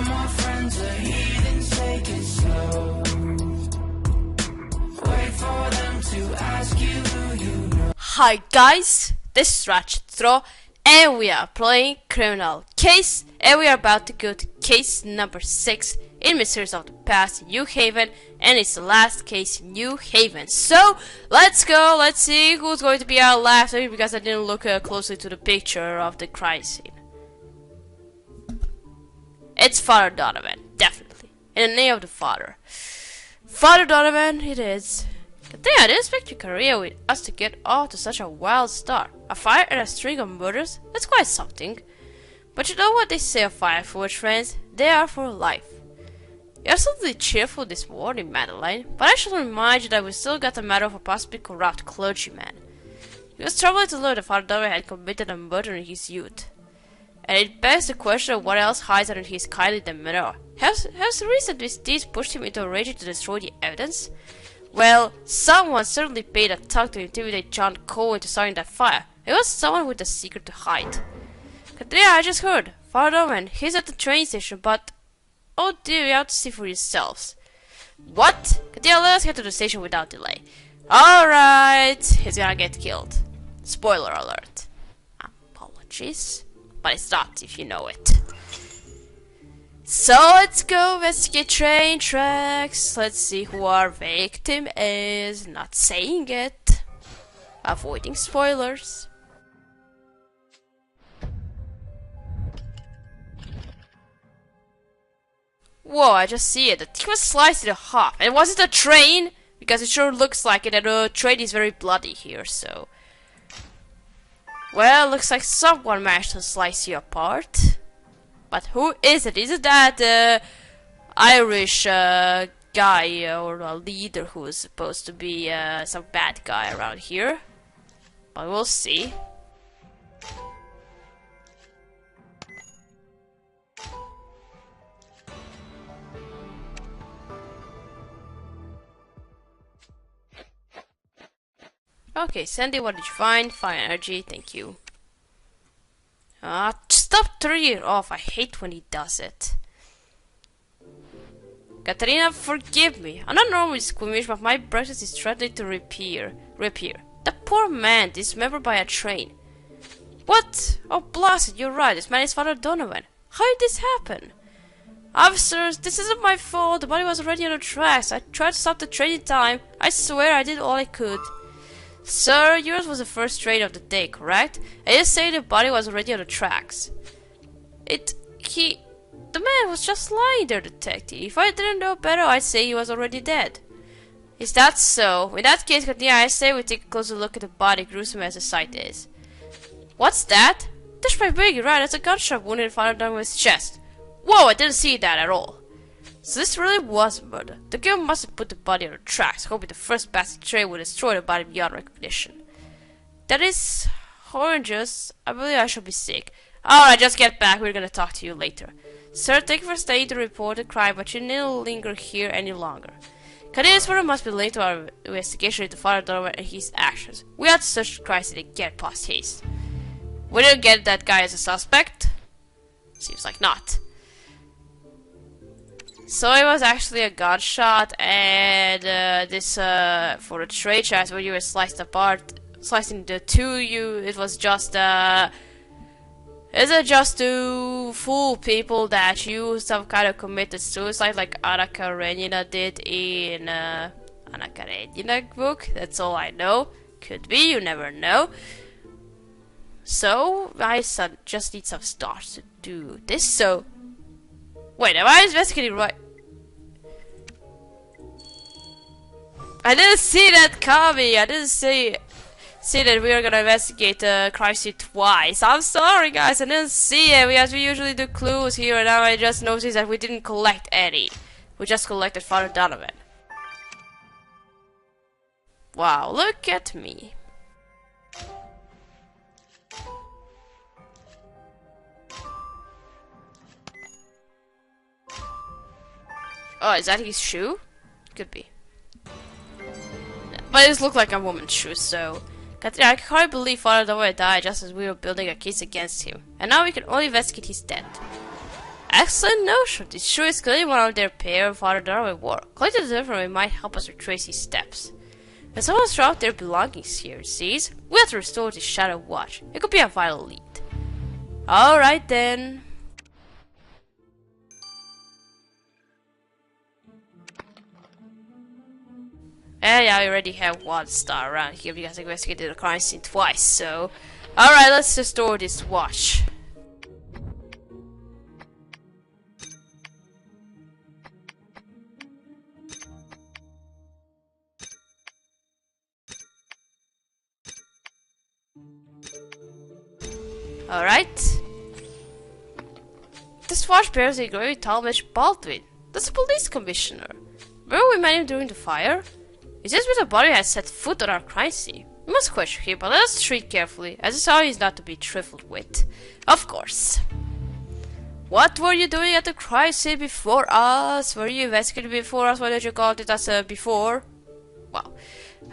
my friends are heathens, take it slow. Wait for them to ask you who you know. Hi guys, this is Ratchet Throw, and we are playing Criminal Case, and we are about to go to case number 6 in Mysteries of the Past in New Haven, and it's the last case in New Haven. So let's go, let's see who's going to be our last, because I didn't look closely to the picture of the crime scene. It's Father Donovan, definitely. In the name of the Father. Father Donovan, it is. Good thing I didn't expect your career with us to get off to such a wild start. A fire and a string of murders? That's quite something. But you know what they say of firefights, friends? They are for life. You're absolutely cheerful this morning, Madeline, but I should remind you that we still got the matter of a possibly corrupt clergyman. He was troubling to learn that Father Donovan had committed a murder in his youth. And it begs the question of what else hides under his kindly demeanor. Has the recent misdeeds pushed him into a rage to destroy the evidence? Well, someone certainly paid a tug to intimidate John Cole into starting that fire. It was someone with a secret to hide. Katrina, I just heard. Father Donovan, he's at the train station, but... Oh dear, you have to see for yourselves. What? Katrina, let us get to the station without delay. Alright, he's gonna get killed. Spoiler alert. Apologies. But it's not, if you know it. So let's go investigate train tracks. Let's see who our victim is. Not saying it. Avoiding spoilers. Whoa, I just see it. He was sliced in half. And was it a train? Because it sure looks like it, and the train is very bloody here, so... Well, looks like someone managed to slice you apart. But who is it? Is it that Irish guy or a leader who is supposed to be some bad guy around here? But we'll see. Okay, Sandy, what did you find? Fire energy, thank you. Stop turning it off. I hate when he does it. Katarina, forgive me. I'm not normally squeamish, but my breakfast is threatening to reappear. The poor man, dismembered by a train. What? Oh, blast it, you're right. This man is Father Donovan. How did this happen? Officers, this isn't my fault. The body was already on the tracks. I tried to stop the train in time. I swear I did all I could. Sir, yours was the first train of the day, correct? I just say the body was already on the tracks. The man was just lying there, detective. If I didn't know better, I'd say he was already dead. Is that so? In that case, continue, I say we take a closer look at the body, gruesome as the sight is. What's that? That's my baby, right? That's a gunshot wound in Father Donovan's chest. Whoa, I didn't see that at all. So this really was murder. The killer must have put the body on the tracks, hoping the first passing train would destroy the body beyond recognition. That is horrendous. I believe I shall be sick. Alright, just get back. We're gonna talk to you later. Sir, thank you for staying to report the crime, but you needn't linger here any longer. Canadian's murder must be linked to our investigation into Father Donovan and his actions. We have to search the crime scene and get past haste. We didn't get that guy as a suspect? Seems like not. So it was actually a gunshot, and this for the trade tracks where you were sliced apart, slicing the two it was just is it just to fool people that you some kind of committed suicide like Anna Karenina did in Anna Karenina book? That's all I know. Could be, you never know. So I just need some stars to do this. So wait, am I investigating right? I didn't see that coming. I didn't see that we were gonna investigate the crime scene twice. I'm sorry, guys. I didn't see it. We usually do clues here, and now I just noticed that we didn't collect any. We just collected Father Donovan. Wow, look at me. Oh, is that his shoe? Could be. But it looks like a woman's shoe, so... Katrina, I can't believe Father Donovan died just as we were building a case against him. And now we can only investigate his death. Excellent notion. This sure is clearly one of their pair of Father Darwin work. Collecting the information might help us retrace his steps. If someone's dropped their belongings here, it sees, we have to restore this Shadow Watch. It could be a vital lead. Alright then. And yeah, I already have 1 star around here because I investigated the crime scene twice, so... Alright, let's restore this watch. Alright. This watch bears a Gregory Talmadge Baldwin. That's the police commissioner. Remember we met him during the fire? Is this where the body has set foot on our crime scene? We must question him, but let us treat carefully, as this how he is not to be trifled with. Of course. What were you doing at the crime scene before us? Were you investigating before us? Why did you call it as before? Well,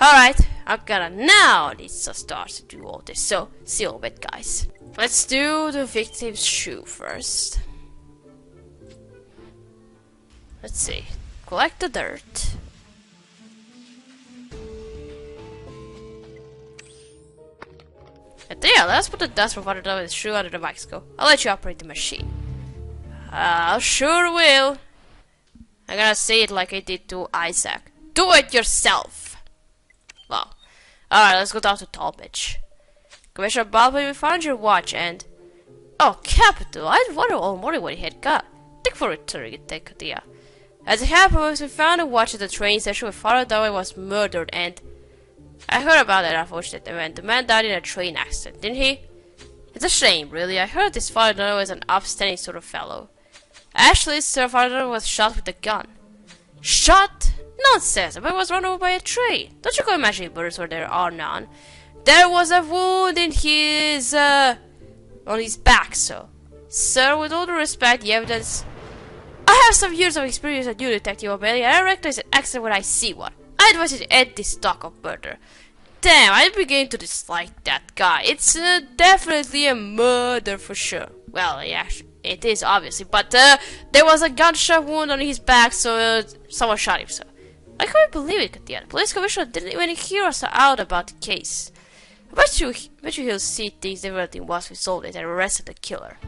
alright, I'm gonna now need some stars to do all this, so see you in a bit, guys. Let's do the victim's shoe first. Let's see. Collect the dirt. And yeah, let's put the dust from Father Darwin's shoe under the microscope. I'll let you operate the machine. I sure will. I'm gonna say it like I did to Isaac. Do it yourself! Well, alright, let's go down to Talmadge. Commissioner Baldwin, we found your watch and... Oh, capital! I wonder all morning what he had got. Thank for returning it, thank you. As it happens, we found a watch at the train station where Father Darwin was murdered and... I heard about that unfortunate event. The man died in a train accident, didn't he? It's a shame, really. I heard this Father Darwin was an upstanding sort of fellow. Actually, Sir Father Darwin was shot with a gun. Shot? Nonsense! The man was run over by a train. Don't you go imagining murders where there are none. There was a wound in his, on his back, so. Sir, with all due respect, the evidence... I have some years of experience as you, Detective O'Malley, and I recognize an accident when I see one. I advise you to end this talk of murder. Damn, I begin to dislike that guy. It's definitely a murder for sure. Well, yeah, it is obviously, but there was a gunshot wound on his back, so someone shot him. So I can't believe it, Katia. The police commissioner didn't even hear us out about the case. I bet you he'll see things differently once we solved it and arrested the killer.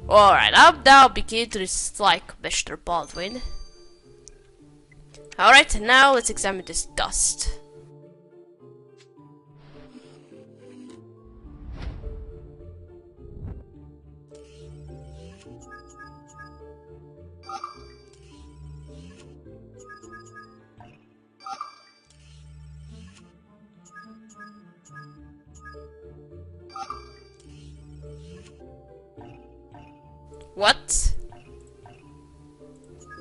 Alright, I'm now beginning to dislike Commissioner Baldwin. Alright, now let's examine this dust. What?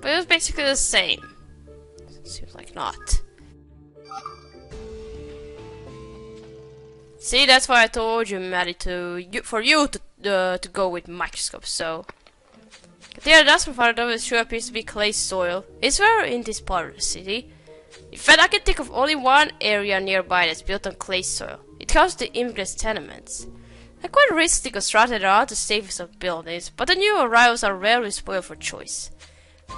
But it was basically the same. Seems like not. See, that's why I told you, Maddie, for you to go with microscope. So, the dust from Father Darwin sure appears to be clay soil. It's rare in this part of the city. In fact, I can think of only one area nearby that's built on clay soil. It comes to immigrants' tenements. They're quite risky constructed around the safest of buildings, but the new arrivals are rarely spoiled for choice.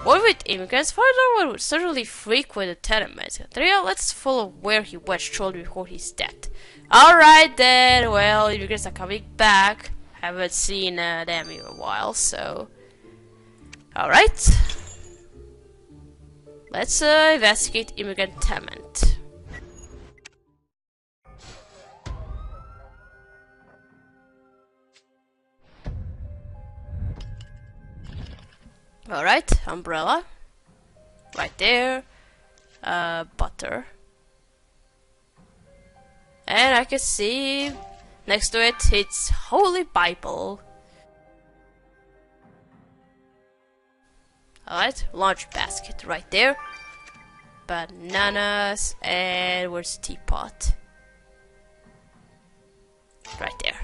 What with immigrants, Father Darwin would certainly frequent the tenements. Let's follow where he went shortly before his death. Alright then, well, immigrants are coming back. Haven't seen them in a while, so... Alright. Let's investigate immigrant tenement. Alright, umbrella. Right there. Butter. And I can see next to it, it's Holy Bible. Alright, large basket right there. Bananas, and where's the teapot? Right there.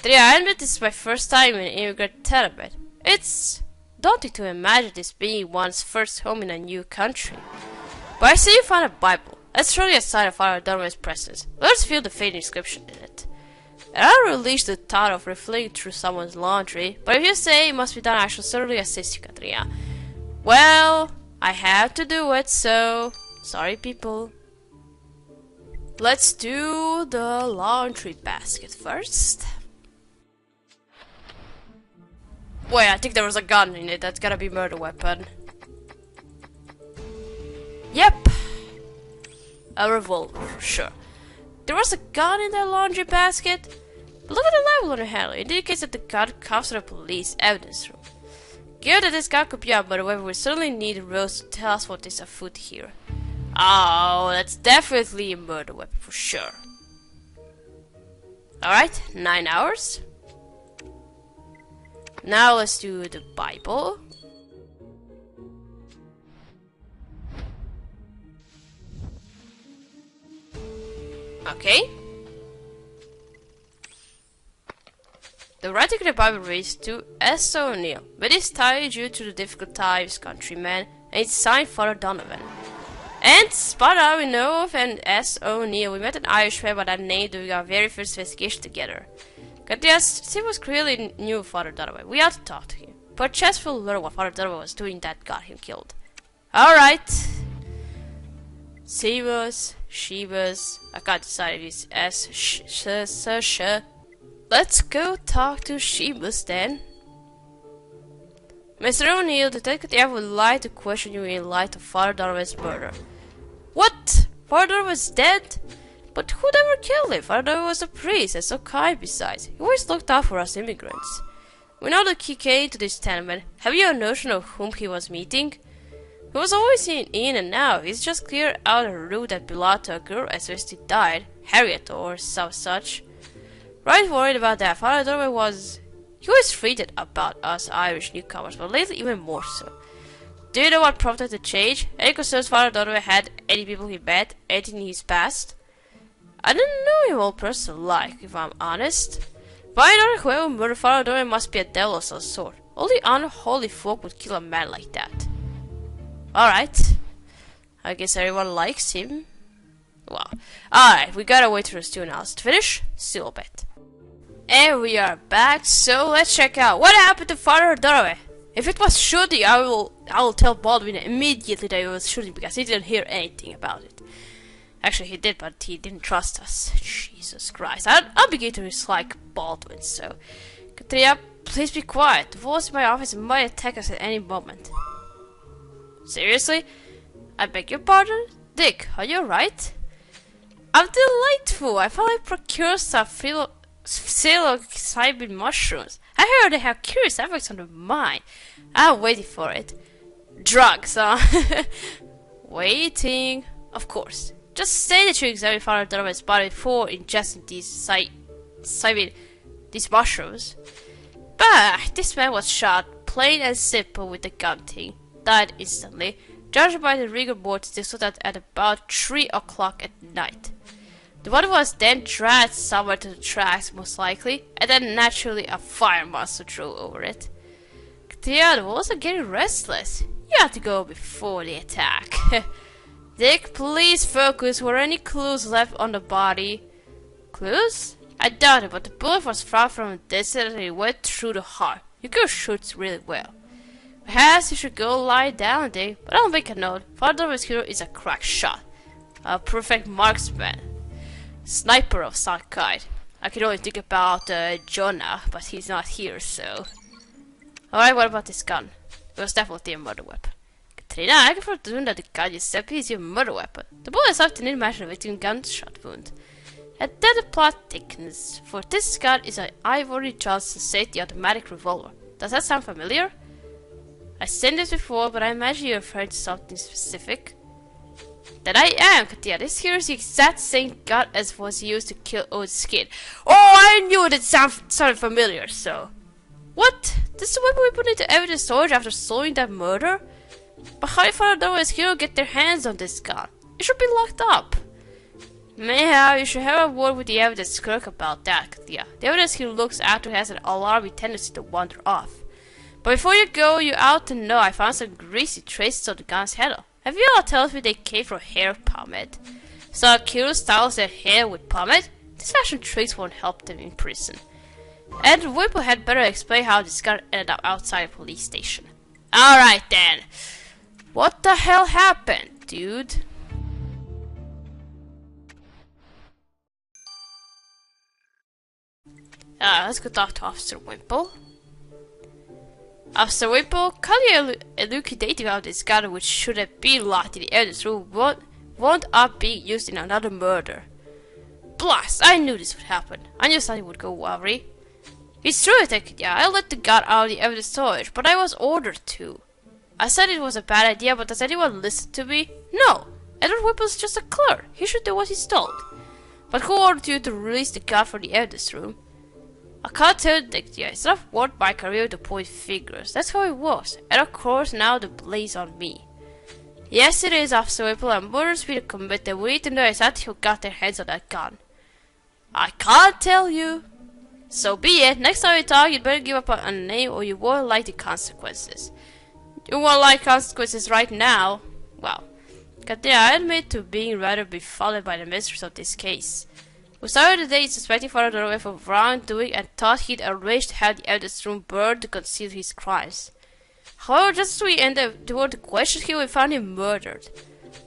I admit this is my first time in an immigrant tenement. It's daunting to imagine this being one's first home in a new country. But I see you found a Bible. That's surely a sign of Father Darwin's presence. Let's feel the fading inscription in it. And I'll release the thought of refilling through someone's laundry, but if you say it must be done, I shall certainly assist you, Katrina. Well, I have to do it, so sorry, people. Let's do the laundry basket first. Wait, I think there was a gun in it. That's gotta be a murder weapon. Yep. A revolver, for sure. There was a gun in that laundry basket. But look at the label on the handle. It indicates that the gun comes from the police evidence room. Given that this gun could be a murder weapon, we certainly need Rose to tell us what is afoot here. Oh, that's definitely a murder weapon for sure. Alright, 9 hours. Now let's do the Bible. Okay. The writing of the Bible reads to S. O'Neill. With this tie due to the difficult times, countrymen, and it's signed Father Donovan. And spot on, we know of an S. O'Neill. We met an Irishman by that name doing our very first investigation together. Yes, he was clearly knew Father Donovan. We ought to talk to him. Perchance we'll learn what Father Donovan was doing that got him killed. Alright. She was. I can't decide if it's S. Let's go talk to Shebus then. Mr. O'Neill, Detective Ev would like to question you in light of Father Donovan's murder. What? Father Donovan was dead? But who'd ever kill him? Father Donovan was a priest and so kind besides. He always looked out for us immigrants. We know that he came to this tenement. Have you a notion of whom he was meeting? He was always in and out. He's just cleared out a route that belonged to a girl as soon as he died. Harriet or some such. Right worried about that. Father Donovan was... He always treated about us Irish newcomers, but lately even more so. Do you know what prompted the change? Any concerns Father Donovan had? Any people he met? Anything in his past? I didn't know him all personally, like, if I'm honest. By another whoever murdered Father Donovan must be a devil of some sort. Only unholy folk would kill a man like that. Alright. I guess everyone likes him. Well, alright, we gotta wait for the 2 hours to finish. Still a bit. And we are back, so let's check out what happened to Father Donovan. If it was shooting, I will tell Baldwin immediately that it was shooting because he didn't hear anything about it. Actually, he did, but he didn't trust us. Jesus Christ. I'll begin to dislike Baldwin, so... Katrina, please be quiet. The wolves in my office might attack us at any moment. Seriously? I beg your pardon? Dick, are you alright? I'm delightful. I finally procured some psilocybin mushrooms. I heard they have curious effects on the mind. I'm waiting for it. Drugs, huh? Waiting. Of course. Just say that you examined Father Donovan's body before ingesting these mushrooms. Bah, this man was shot, plain and simple, with the gun thing. Died instantly. Judged by the rigor mortis, this was at about 3 o'clock at night. The body was then dragged somewhere to the tracks, most likely, and then naturally a fire monster drove over it. The wolves are getting restless. You have to go before the attack. Dick, please focus. Were any clues left on the body? Clues? I doubt it, but the bullet was far from a distance and it went through the heart. You could shoot really well. Perhaps you should go lie down, Dick, but I'll make a note. Father Donovan's hero is a crack shot. A perfect marksman. Sniper of some kind. I can only think about Jonah, but he's not here, so... Alright, what about this gun? It was definitely a murder weapon. Katrina, I can presume that the gun you stepped is your murder weapon. The bullet is often in match with a gunshot wound. And then the plot thickens, for this gun is an Ivory Johnson safety automatic revolver. Does that sound familiar? I've seen this before, but I imagine you're referring to something specific. That I am, Katia. This here is the exact same gun as was used to kill Otis Kid. Oh, I knew it sounded familiar, so... What? This is the weapon we put into evidence storage after solving that murder? But how did Father Donovan's hero get their hands on this gun? It should be locked up. Mayhap, you should have a word with the evidence clerk about that, Katia. The evidence he looks after has an alarming tendency to wander off. But before you go, you ought to know I found some greasy traces on the gun's handle. Have you all told me they came from hair pomade? So Kiro styles their hair with pomade. These fashion tricks won't help them in prison. And Whipple had better explain how this guy ended up outside a police station. Alright then. What the hell happened, dude? Let's go talk to Officer Wimple. Officer Wimple, calling elucidating how this gun, which should have been locked in the evidence room, won't up being used in another murder. Blast! I knew this would happen. I knew something would go awry. It's true, yeah, I let the gun out of the evidence storage, but I was ordered to. I said it was a bad idea, but does anyone listen to me? No. Edward Whipple's just a clerk. He should do what he's told. But who ordered you to release the gun from the evidence room? I can't tell you, yeah, it's not worth my career to point fingers. That's how it was. And of course, now the blame's on me. Yes, it is, Officer Whipple, and murder's been committed. We need to know exactly who got their hands on that gun. I can't tell you. So be it. Next time we talk, you'd better give up on a name or you won't like the consequences. You won't like consequences right now. Well, Katia, I admit to being rather befuddled by the mysteries of this case. We started the day suspecting Father Donovan of wrongdoing and thought he'd arranged to have the evidence room burned to conceal his crimes. However, just as we ended to question him, we found him murdered.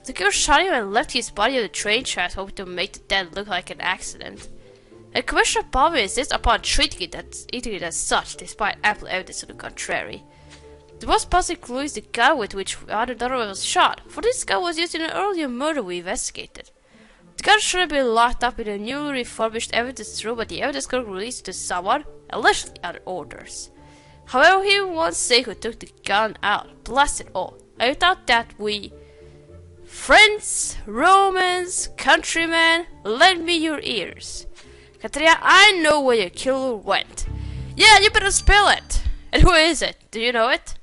The killer shot him and left his body on the train tracks, hoping to make the death look like an accident. And Commissioner Palmer insists upon treating it as such, despite ample evidence to the contrary. The most puzzling clue is the gun with which Father Donovan was shot, for this gun was used in an earlier murder we investigated. The gun should have been locked up in a newly refurbished evidence room, but the evidence clerk released it to someone, allegedly under orders. However, he won't say who took the gun out. Blast it all. I thought that we... Friends, Romans, countrymen, lend me your ears. Katrina, I know where your killer went. Yeah, you better spill it. And who is it? Do you know it?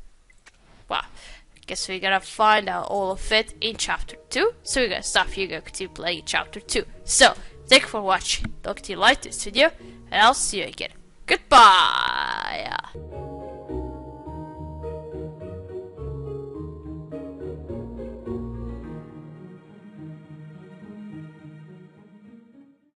Well, I guess we're gonna find out all of it in chapter 2. So we're gonna stop here and continue playing chapter 2. So, thank you for watching. Hope you liked this video, and I'll see you again. Goodbye!